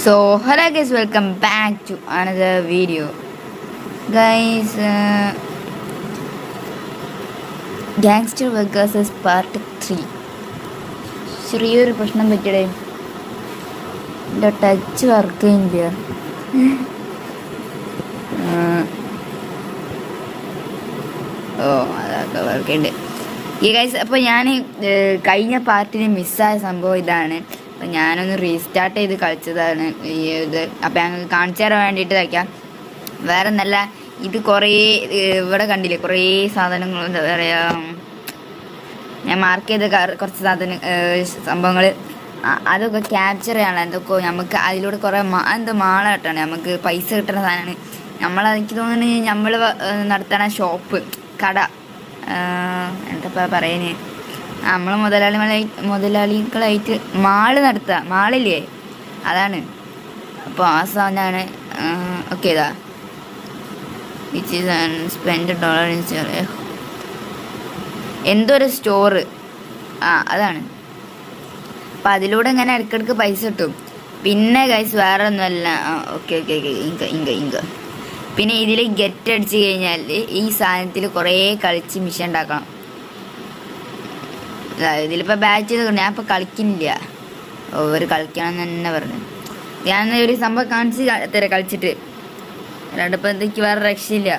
So hello guys, welcome back to another video guys. Gangster Versus Part 3. ചെറിയൊരു പ്രശ്നം പറ്റിയടേ, എൻ്റെ touch work ചെയ്യുന്നില്ല. അതൊക്കെ വർക്ക് ചെയ്യുന്നുണ്ട് ഈ ഗൈസ്. അപ്പോൾ ഞാൻ കഴിഞ്ഞ പാർട്ടിൽ മിസ്സായ സംഭവം ഇതാണ്. അപ്പം ഞാനൊന്ന് റീസ്റ്റാർട്ട് ചെയ്ത് കളിച്ചതാണ് ഈ ഇത്. അപ്പം ഞങ്ങൾക്ക് കാണിച്ചു തരാൻ വേണ്ടിയിട്ട് വയ്ക്കാം. വേറെ നല്ല ഇത് കുറേ ഇവിടെ കണ്ടില്ലേ, കുറേ സാധനങ്ങൾ, എന്താ പറയുക, ഞാൻ മാർക്ക് ചെയ്ത കുറച്ച് സംഭവങ്ങൾ അതൊക്കെ ക്യാപ്ചർ ചെയ്യണം. എന്തൊക്കെ നമുക്ക് അതിലൂടെ കുറേ എന്തോ മാള കിട്ടണം, നമുക്ക് പൈസ കിട്ടുന്ന സാധനമാണ്. എനിക്ക് തോന്നുന്നത് നമ്മൾ നടത്തണ ഷോപ്പ്, കട, എന്താ പറയുന്നത്, നമ്മൾ മുതലാളികളായിട്ട് മാള് നടത്തുക, മാളില്ലേ, അതാണ്. അപ്പോൾ ആ സാധനമാണ്. ഓക്കെ, ഇതാ വിച്ച് ഈസ് സ്പെൻഡ് $, എന്തോ ഒരു സ്റ്റോറ്, അതാണ്. അപ്പം അതിലൂടെ ഇങ്ങനെ ഇടയ്ക്കിടയ്ക്ക് പൈസ കിട്ടും. പിന്നെ ഗൈസ് വേറെ ഒന്നുമല്ല. ഓക്കെ, ഇങ്ക പിന്നെ ഇതിൽ ഗെറ്റ് അടിച്ച് കഴിഞ്ഞാൽ ഈ സാധനത്തിൽ കുറേ കളിച്ച് മിഷൻ ഉണ്ടാക്കണം. ഇതിലിപ്പോൾ ബാച്ച് ചെയ്ത് ഞാൻ ഇപ്പോൾ കളിക്കുന്നില്ല, ഓവർ കളിക്കണം എന്ന് തന്നെ പറഞ്ഞു. ഞാൻ ഒരു സംഭവം കാണിച്ച് തരാം കളിച്ചിട്ട്, അല്ലാണ്ടിപ്പോൾ എന്തൊക്കെ വേറെ രക്ഷയില്ല.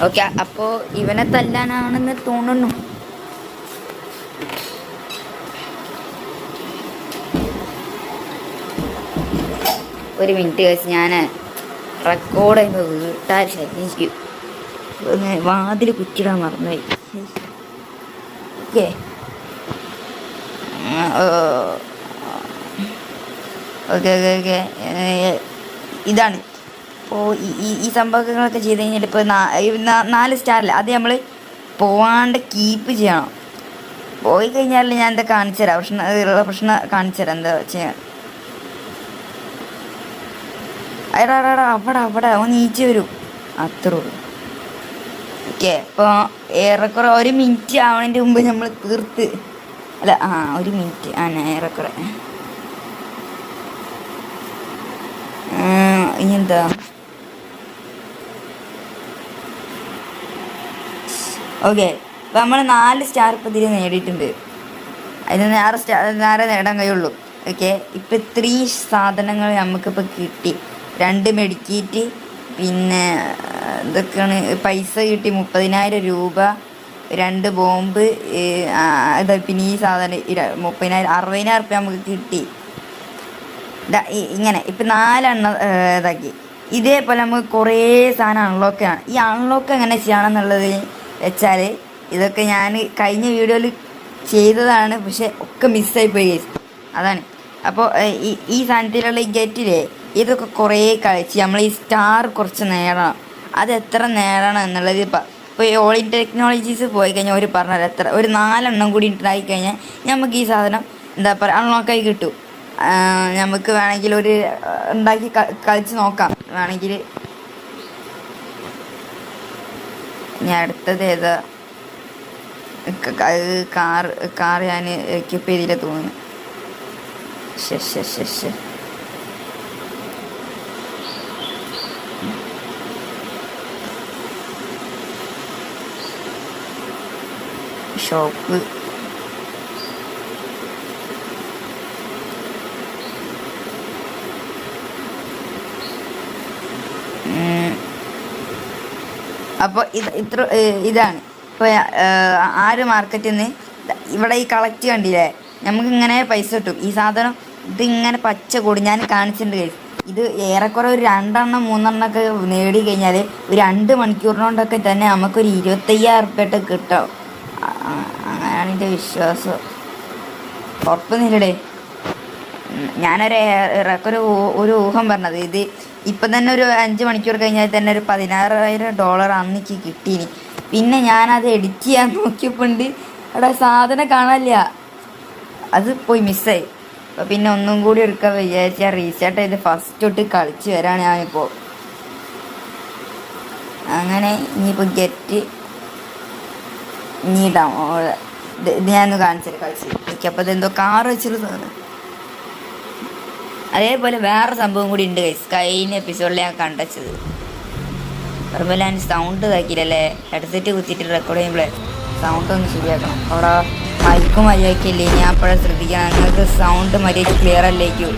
ഓക്കെ, അപ്പോൾ ഇവനെ തല്ലാനാണെന്ന് തോന്നുന്നു. ഒരു മിനിറ്റ് കഴിച്ച് ഞാൻ റെക്കോർഡ് ചെയ്യുമ്പോൾ വീട്ടാൽ ശരിക്കും വാതിൽ കുറ്റിടാൻ മറന്നുപോയി. ഓക്കെ ഓക്കെ ഓക്കെ ഓക്കെ ഇതാണ്. അപ്പോൾ ഈ സംഭവങ്ങളൊക്കെ ചെയ്ത് കഴിഞ്ഞാൽ ഇപ്പോൾ 4 സ്റ്റാറില്ല, അത് നമ്മൾ പോവാണ്ട് കീപ്പ് ചെയ്യണം. പോയി കഴിഞ്ഞാൽ ഞാൻ എന്താ കാണിച്ചു തരാം, പ്രശ്നം കാണിച്ചു തരാം എന്താ ചെയ്യാൻ. അവിടെ അവൻ നീച്ച് വരും, അത്രേ ഉള്ളൂ. ഓക്കെ, അപ്പോൾ ഏറെക്കുറെ 1 മിനിറ്റ് ആവണതിൻ്റെ മുമ്പ് നമ്മൾ തീർത്ത്, അല്ല 1 മിനിറ്റ് ഏറെക്കുറെ. ഇനി എന്താ, ഓക്കെ, അപ്പോൾ നമ്മൾ 4 സ്റ്റാർ ഇപ്പോൾ ഇതിൽ നേടിയിട്ടുണ്ട്. അതിന് നേരെ നേടാൻ കഴിയുള്ളൂ. ഓക്കെ, ഇപ്പം 3 സാധനങ്ങൾ നമുക്കിപ്പോൾ കിട്ടി. 2 മെഡിക്കേറ്റ്, പിന്നെ ഇതൊക്കെയാണ് പൈസ കിട്ടി, 30,000 രൂപ, 2 ബോംബ്, പിന്നെ ഈ സാധനം 30,000, 60,000 റുപ്യ നമുക്ക് കിട്ടി. ഇങ്ങനെ ഇപ്പം 4 എണ്ണം ഇതാക്കി. ഇതേപോലെ നമുക്ക് കുറേ സാധനം അൺലോക്കാണ്. ഈ അൺലോക്ക് എങ്ങനെ ചെയ്യണം എന്നുള്ളത് വെച്ചാൽ, ഇതൊക്കെ ഞാൻ കഴിഞ്ഞ വീഡിയോയിൽ ചെയ്തതാണ്, പക്ഷെ ഒക്കെ മിസ്സായിപ്പോയി, അതാണ്. അപ്പോൾ ഈ സാധനത്തിലുള്ള ഈ ഗെറ്റിലെ ഇതൊക്കെ കുറേ കളിച്ച് നമ്മൾ ഈ സ്റ്റാർ കുറച്ച് നേടണം. അത് എത്ര നേടണം എന്നുള്ളത് ഇപ്പോൾ ഓൾ ഇന്ത്യ ടെക്നോളജീസ് പോയി കഴിഞ്ഞാൽ അവർ പറഞ്ഞാൽ എത്ര, ഒരു 4 എണ്ണം കൂടി ഉണ്ടായി കഴിഞ്ഞാൽ നമുക്ക് ഈ സാധനം എന്താ പറയുക അൺലോക്കായി കിട്ടും. നമുക്ക് വേണമെങ്കിൽ ഒരു ഉണ്ടാക്കി കളിച്ച് നോക്കാം വേണമെങ്കിൽ. ഇനി അടുത്തത് ഏതാ, കാർ ഞാൻ എക്യൂപ്പ് ചെയ്തില്ല തോന്നുന്നു. ഷോപ്പ്, അപ്പോൾ ഇതാണ്. ഇപ്പോൾ 6 മാർക്കറ്റിൽ നിന്ന് ഇവിടെ ഈ കളക്ട് കണ്ടില്ലേ, നമുക്കിങ്ങനെ പൈസ കിട്ടും. ഈ സാധനം ഇതിങ്ങനെ പച്ച കൂടി ഞാൻ കാണിച്ചിട്ടുണ്ട്. ഇത് ഏറെക്കുറെ ഒരു 2 എണ്ണം 3 എണ്ണമൊക്കെ നേടി കഴിഞ്ഞാൽ ഒരു 2 മണിക്കൂറിനോണ്ടൊക്കെ തന്നെ നമുക്കൊരു 25,000 റുപ്യ കിട്ടും. അങ്ങനെയാണ് എൻ്റെ വിശ്വാസം. ഉറപ്പൊന്നുമില്ലടേ, ഞാനൊരു ഏറെക്കുറെ ഒരു ഊഹം പറഞ്ഞത്. ഇത് ഇപ്പം തന്നെ ഒരു 5 മണിക്കൂർ കഴിഞ്ഞാൽ തന്നെ ഒരു $16,000 അന്നിക്ക് കിട്ടീനി. പിന്നെ ഞാനത് എഡിറ്റ് ചെയ്യാൻ നോക്കിയപ്പോണ്ട് അവിടെ സാധനം കാണാനില്ല, അത് പോയി മിസ്സായി. അപ്പോൾ പിന്നെ ഒന്നും കൂടി എടുക്കാൻ വിചാരിച്ചാൽ റീസ്റ്റാർട്ട് ചെയ്ത് ഫസ്റ്റ് തൊട്ട് കളിച്ച് വരാണ് ഞാനിപ്പോൾ. അങ്ങനെ ഇനിയിപ്പോൾ ഗെറ്റ് ഇനി ഇടാം. ഇത് ഞാനൊന്ന് കാണിച്ചത് കളിച്ച് ഓക്കെ. അപ്പോൾ ഇതെന്തോ കാർ വെച്ചൊരു സാധനം. അതേപോലെ വേറെ സംഭവം കൂടി ഉണ്ട് ഗൈസ്. കഴിഞ്ഞ എപ്പിസോഡിൽ ഞാൻ കണ്ടത് അതുപോലെ ഞാൻ സൗണ്ട് ഇതാക്കിയില്ലല്ലേ. ഹെഡ്സെറ്റ് കുത്തിയിട്ട് റെക്കോർഡ് ചെയ്യുമ്പോഴേ സൗണ്ട് ഒന്ന് ശരിയാക്കണം. അവിടെ മൈക്കും മര്യാദയ്ക്കില്ലേ, ഞാൻ അപ്പോഴേ ശ്രദ്ധിക്കണം. നിങ്ങൾക്ക് സൗണ്ട് മര്യാദ ക്ലിയർ അല്ലേക്കൂ.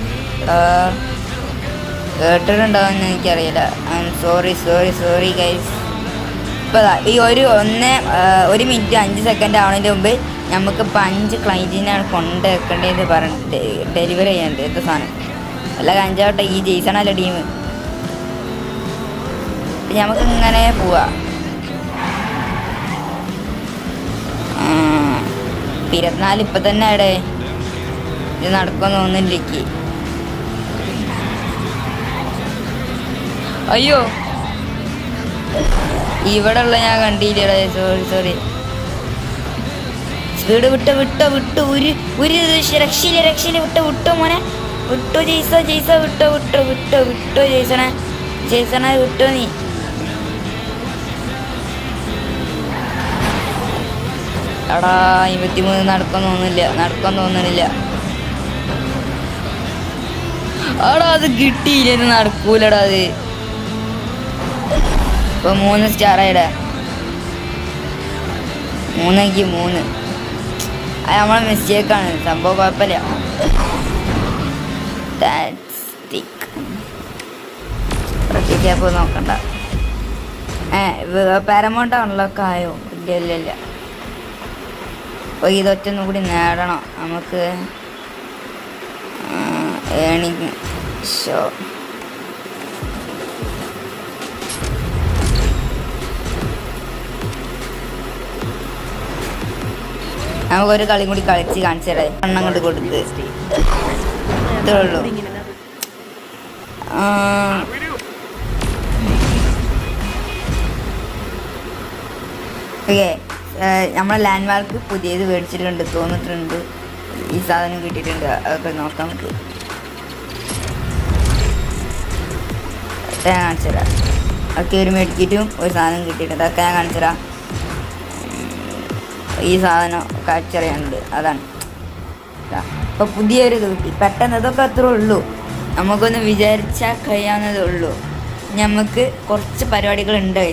കേട്ടിട്ടുണ്ടാവുമെന്ന് എനിക്കറിയില്ല. Sorry guys. ഇപ്പോൾ ഈ ഒരു മിനിറ്റ് 5 സെക്കൻഡ് ആവുന്നതിന് മുമ്പ് നമുക്കിപ്പോൾ 5 ക്ലൈൻറ്റിനാണ് കൊണ്ട് വെക്കേണ്ടതെന്ന് പറഞ്ഞിട്ട് ഡെലിവറി ചെയ്യാനുണ്ട്. എന്താ സാധനം അല്ല കഞ്ചാവട്ടെ. ഈ ജെയ്സണല്ല ടീം. നമുക്ക് ഇങ്ങനെ പോവാ. 24 ഇപ്പം തന്നെ അവിടെ ഇത് നടക്കുമെന്ന് തോന്നുന്നില്ലേക്ക്. അയ്യോ ഇവിടെ ഉള്ള ഞാൻ കണ്ടില്ല. സോറി. സ്പീഡ് വിട്ടോ ഒരു രക്ഷയില്ല വിട്ടോ മോനെ. വിട്ടോ ജെയ്സ വിട്ടോ ജെയ്സണെ വിട്ടോ നീ. എടാ 23 നടക്കാൻ തോന്നുന്നില്ല. എടാ അത് കിട്ടിയില്ല, നടക്കൂലടാ അത്. ഇപ്പൊ 3 സ്റ്റാർ ആയിടാ. 3 അത് നമ്മളെ മിസ്റ്റേക്കാണ്. സംഭവം കുഴപ്പമില്ല. പ്രത്യേകിച്ച് നോക്കണ്ട. പാരമൗണ്ട് അൺലോക്ക് ആയോ? ഇല്ല. അപ്പോൾ ഇതൊറ്റൊന്നും കൂടി നേടണം നമുക്ക്. ഏണിങ് ഷോ നമുക്കൊരു കളിയും കൂടി കളിച്ച് കാണിച്ചു തരാം. എണ്ണം കൊണ്ട് കൊടുത്ത് ഇത്രേ ഉള്ളൂ. ഓക്കെ, നമ്മളെ ലാൻഡ് മാർക്ക് പുതിയത് മേടിച്ചിട്ടുണ്ട് തോന്നിട്ടുണ്ട്. ഈ സാധനം കിട്ടിയിട്ടുണ്ട്. അതൊക്കെ നോക്കാം നമുക്ക്. ഞാൻ കാണിച്ചു തരാം. ഒക്കെ ഒരു മേടിക്കിട്ടും ഒരു സാധനം കിട്ടിയിട്ടുണ്ട്. അതൊക്കെ ഞാൻ കാണിച്ചു തരാം. ഈ സാധനം കാപ്ചർ ചെയ്യാനുണ്ട്, അതാണ്. അപ്പോൾ പുതിയൊരു ഇത് കിട്ടി പെട്ടെന്ന്. ഇതൊക്കെ അത്രേ ഉള്ളൂ. നമുക്കൊന്ന് വിചാരിച്ചാൽ കഴിയാവുന്നതേ ഉള്ളൂ. നമുക്ക് കുറച്ച് പരിപാടികളുണ്ട്.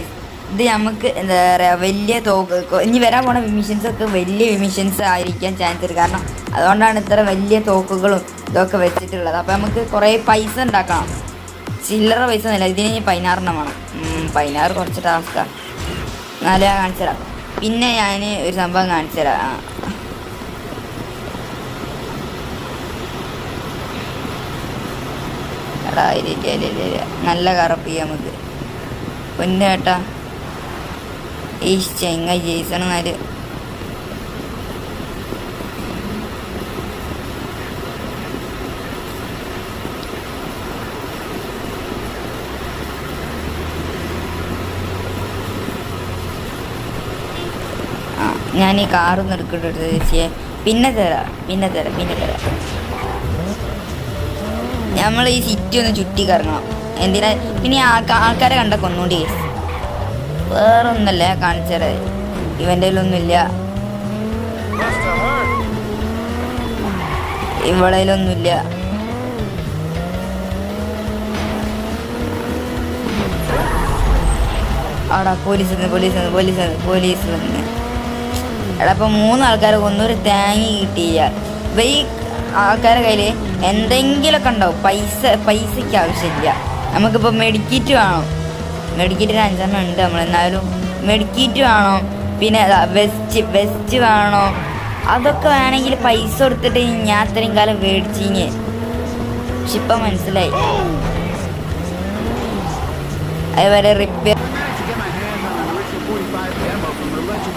ഇത് നമുക്ക് എന്താ പറയുക, വലിയ ഇനി വരാൻ പോണ മിഷൻസൊക്കെ വലിയ മിഷൻസ് ആയിരിക്കാൻ ചാൻസ് ഉണ്ട്. കാരണം അതുകൊണ്ടാണ് ഇത്ര വലിയ തോക്കുകളും ഇതൊക്കെ വെച്ചിട്ടുള്ളത്. അപ്പോൾ നമുക്ക് കുറേ പൈസ ഉണ്ടാക്കണം. ചില്ലറ പൈസ ഒന്നുമില്ല. ഇതിന് 16 വേണം. 16 കുറച്ച് ടാസ്ക്കാണ്. എന്നാലും ഞാൻ കാണിച്ചു തരാം. പിന്നെ ഞാൻ ഒരു സംഭവം കാണിച്ചു തരാം. എടാ ഇല്ല നല്ല കറപ്പ് ചെയ്യാം നമുക്ക്. പൊന്നു കേട്ടാ ഈ ചെങ്ങ ജെയ്സണുമാര്. ഞാൻ ഈ കാറൊന്നും എടുക്കട്ടെ ചേച്ചിയെ. പിന്നെ തരാം. നമ്മൾ ഈ സിറ്റി ഒന്ന് ചുറ്റി കറങ്ങണം. എന്തിനാ പിന്നെ ആൾക്കാരെ കണ്ടൊക്കെ ഒന്നുകൂടി വേറെ ഒന്നല്ല കാണിച്ചത്. ഇവൻ്റെ കയ്യിലൊന്നുമില്ല, ഇവളയിലൊന്നുമില്ല. ആടാ പോലീസ് വന്ന്. എടാ ഇപ്പം 3 ആൾക്കാരെ ഒന്നൊരു തേങ്ങി കിട്ടിയില്ല. അപ്പം ഈ ആൾക്കാരുടെ കയ്യിൽ എന്തെങ്കിലുമൊക്കെ ഉണ്ടാവും. പൈസയ്ക്ക് ആവശ്യമില്ല. നമുക്കിപ്പോൾ മെഡിക്കിറ്റ് വേണം. മെഡിക്കിറ്റിന് 5 എണ്ണം ഉണ്ട് നമ്മൾ. എന്നാലും മെഡിക്കിറ്റ് വേണം. പിന്നെ വെസ്റ്റ് വേണം. അതൊക്കെ വേണമെങ്കിൽ പൈസ കൊടുത്തിട്ട് ഞാൻ അത്രയും കാലം മേടിച്ചിങ്ങ്. പക്ഷെ ഇപ്പം മനസ്സിലായി. അതേപോലെ റിപ്പയർ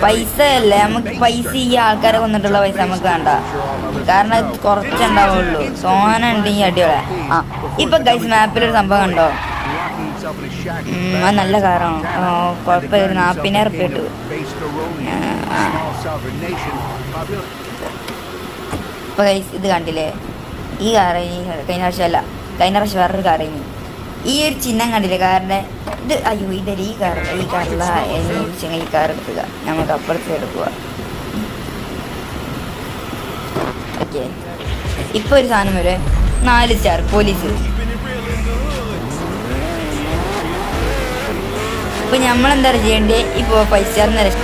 പൈസ അല്ലേ നമുക്ക്. പൈസ ഈ ആൾക്കാരെ കൊന്നിട്ടുള്ള പൈസ നമുക്ക് വേണ്ട. കാരണം കുറച്ചുണ്ടാവുള്ളൂ. സോന ഉണ്ടെങ്കിൽ അടിപൊളി. ഇപ്പൊ ഗൈസ് മാപ്പിലൊരു സംഭവം കണ്ടോ? അത് നല്ല കാറാണോ? കുഴപ്പമില്ല. 40,000 റുപ്യ കിട്ടു. ഇപ്പൊ ഗൈസ് ഇത് കണ്ടില്ലേ? ഈ കാറ് കഴിഞ്ഞ പ്രാവശ്യം വേറൊരു കാറ് കഴിഞ്ഞു. ഈ ഒരു ചിഹ്നം കണ്ടില്ലേ കാറിൻ്റെ? ഇത് അയ്യോ ഇതല്ല ഈ കാറില്ല. ഈ കാർ എടുക്കുക. നമുക്ക് അപ്പുറത്ത് എടുക്കുക. ഓക്കെ. ഇപ്പോൾ ഒരു സാധനം വരെ 4 സ്റ്റാർ പോലീസ്. ഇപ്പം നമ്മളെന്താ ചെയ്യേണ്ടത്? ഇപ്പോൾ 5 സ്റ്റാറിന് രക്ഷ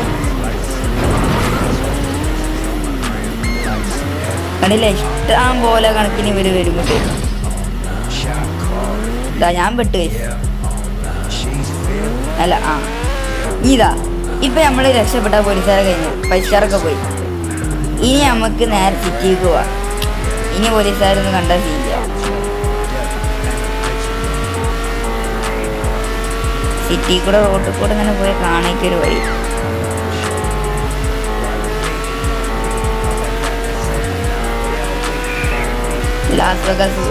കണ്ടില്ല, ഇഷ്ടം പോലെ കണക്കിന് ഇവർ വരുമ്പോട്ട് ഇതാ ഞാൻ പെട്ട് അല്ല ഇതാ ഇപ്പം നമ്മൾ രക്ഷപ്പെട്ട പോലീസുകാരെ കഴിഞ്ഞു, 5 സ്റ്റാറൊക്കെ പോയി. ഇനി നമുക്ക് നേരെ സിറ്റിക്ക് പോവാം. ഇനി പോലീസുകാരൊന്നും കണ്ടാൽ ചെയ്യില്ല. സിറ്റി കൂടെ റോഡിൽ കൂടെ ഇങ്ങനെ പോയി കാണിക്കൊരു വഴി. ലാസ് വെഗാസ്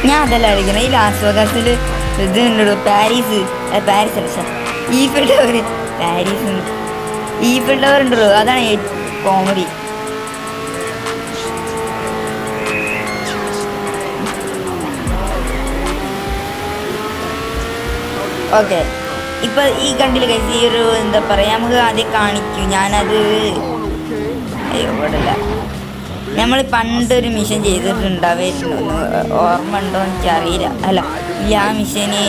ഞാൻ അതല്ല അടിക്കണം. ഈ ലാസ് വെഗാസിൽ ഇത് ഉണ്ടോ, പാരീസ് അല്ല Eiffel tower. Paris Eiffel tower ഉണ്ടല്ലോ, അതാണ് കോമഡി. ഓക്കെ, ഇപ്പൊ ഈ കണ്ടില്ല ഗൈസ്, ഈ ഒരു എന്താ പറയാ, നമുക്ക് ആദ്യം കാണിക്കും. ഞാനത് ഇവിടില്ല. നമ്മൾ പണ്ടൊരു മിഷൻ ചെയ്തിട്ടുണ്ടാവായിരുന്നു, ഓർമ്മ ഉണ്ടോ എനിക്കറിയില്ല. അല്ല ഈ ആ മിഷന്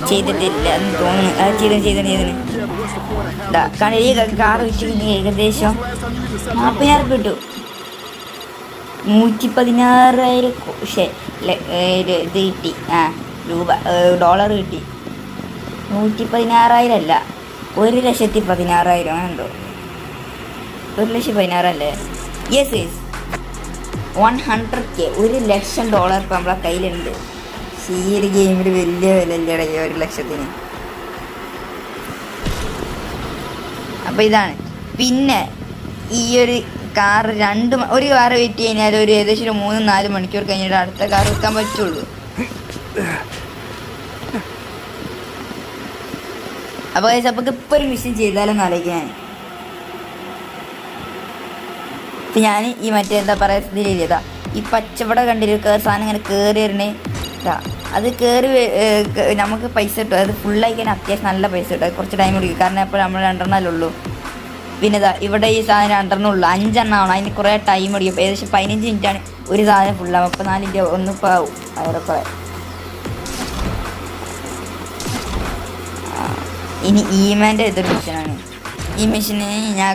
ചെയ്തിട്ടില്ല എന്ന് തോന്നുന്നു. അത് ചെയ്തിന് കാരണം ഈ കാർ വിറ്റിന് ഏകദേശം 40,000 കിട്ടും. 116,000 ഇത് കിട്ടി. ഡോളർ കിട്ടി. 116,000 അല്ല, 1,16,000 ഉണ്ടോ? 1,16,000 അല്ലേ? യെസ് യെസ്, 100K, $1,00,000 ഇപ്പം നമ്മളെ കയ്യിലുണ്ട്. ഈ ഒരു ഗെയിമിൽ വലിയ വിലയല്ലേ 1,00,000-ന്. അപ്പം ഇതാണ്. പിന്നെ ഈ ഒരു കാർ ഒരു കാർ വെയിറ്റ് കഴിഞ്ഞാൽ ഒരു ഏകദേശം 3-4 മണിക്കൂർ കഴിഞ്ഞിട്ട് അടുത്ത കാർ വെക്കാൻ പറ്റുള്ളൂ. അപ്പോൾ നമുക്ക് ഇപ്പോൾ ഒരു മിഷൻ ചെയ്താലൊന്നും ആലോചിക്കാൻ. ഇപ്പം ഞാൻ ഈ മറ്റേ എന്താ പറയുക ഇതിലിതാ ഈ പച്ചവട കണ്ടിരിക്കുക സാധനം ഇങ്ങനെ കയറി വരണേ. ഇതാ അത് കയറി നമുക്ക് പൈസ കിട്ടും. അത് ഫുള്ളായി കഴിഞ്ഞാൽ അത്യാവശ്യം നല്ല പൈസ കിട്ടും. അത് കുറച്ച് ടൈം എടുക്കും, കാരണം ഇപ്പോൾ നമ്മൾ 2 ഉള്ളൂ. പിന്നെ ഇതാ ഇവിടെ ഈ സാധനം 2 ഉള്ളൂ, 5 ആവണം. അതിന് കുറേ ടൈം എടുക്കും. ഏകദേശം 15 മിനിറ്റാണ് ഒരു സാധനം ഫുള്ളാവും. 34 ഒന്നിപ്പോൾ ആവും. അവിടെ കുറേ ഇനി ഈമാൻ്റെ ഇതൊരു മിഷനാണ്. ഈ മിഷന് ഞാൻ